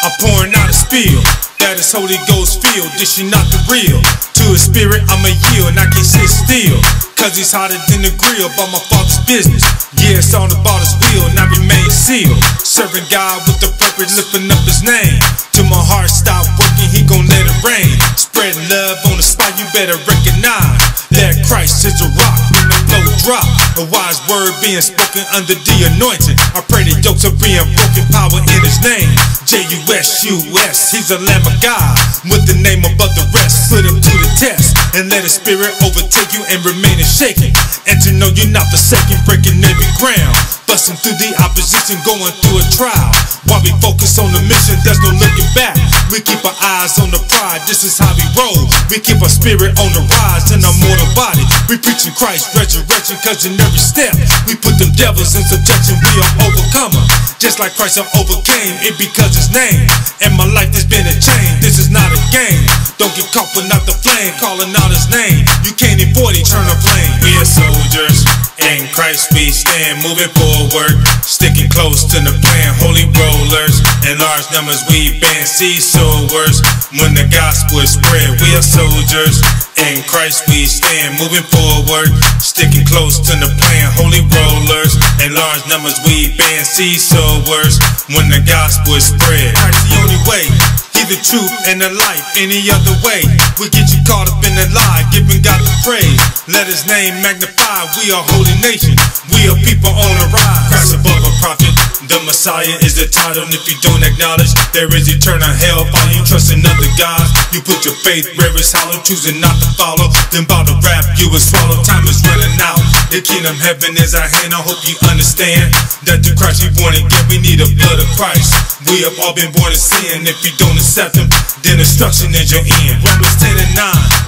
I'm pouring out a spill that is Holy Ghost filled, dishing out the real. To his spirit I'ma yield, and I can't sit still, cause he's hotter than the grill, by my father's business. Yeah, it's all about his will, and I remain sealed, serving God with the purpose, lifting up his name. Till my heart stop working, he gon' let it rain. Spreading love on the spot, you better recognize that Christ is a rock when the flow drop. A wise word being spoken under the anointing. I pray the yokes are being broken, power in his name. J-U-S-U-S, he's a Lamb of God, with the name above the rest. Put him to the test, and let his spirit overtake you and remain shaking. And to know you're not forsaken, breaking every ground, busting through the opposition, going through a trial. While we focus on the mission, there's no looking back. We keep our eyes on the prize, this is how we roll. We keep our spirit on the rise in our mortal body. We preaching Christ resurrection, cause in every step we put them devils in subjection. We are overcomer, just like Christ overcame it because his name. And my life has been a change, this is not a game. Don't get caught putting out the flame, calling out his name. You can't avoid eternal flame. We are soldiers, in Christ we stand, moving forward, sticking close to the plan. Holy rollers, in large numbers we band. Seed sowers, when the gospel is spread. We are soldiers, in Christ we stand, moving forward, sticking close to the plan. Holy rollers, in large numbers we band. Seed sowers, when the gospel is spread. Christ the only way, he the truth and the life. Any other way will get you caught up in the lie, giving God the praise. Let his name magnify. We are holy nation, we are people on the rise. Christ above a prophet, the Messiah is the title. And if you don't acknowledge there is eternal hell, while you trust in other gods, you put your faith where it's hollow, choosing not to follow. Then by the rap you will swallow. Time is running out, the kingdom heaven is our hand. I hope you understand that through Christ we born again. We need the blood of Christ. We have all been born in sin. If you don't accept him, then destruction is your end. Romans 10:9,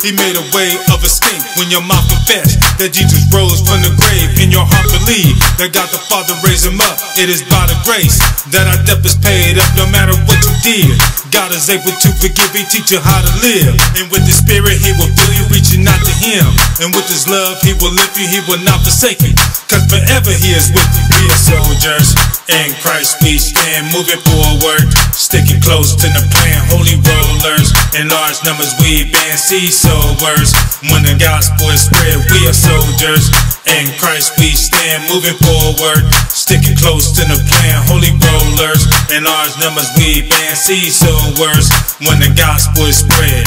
he made a way of escape. When your mouth confess that Jesus rose from the grave, in your heart believe that God the Father raised him up. It is by the grace that our debt is paid up. No matter what you did, God is able to forgive you, teach you how to live. And with his spirit he will fill you, reaching out to him. And with his love he will lift you, he will not forsake you, cause forever he is with you. We are soldiers, in Christ we stand, moving forward, sticking close to the plan. Holy rollers, in large numbers we band. Seed sowers, when the gospel is spread. We are soldiers, in Christ we stand, moving forward, sticking close to the plan. Holy rollers, in large numbers we band. Seed sowers, when the gospel is spread.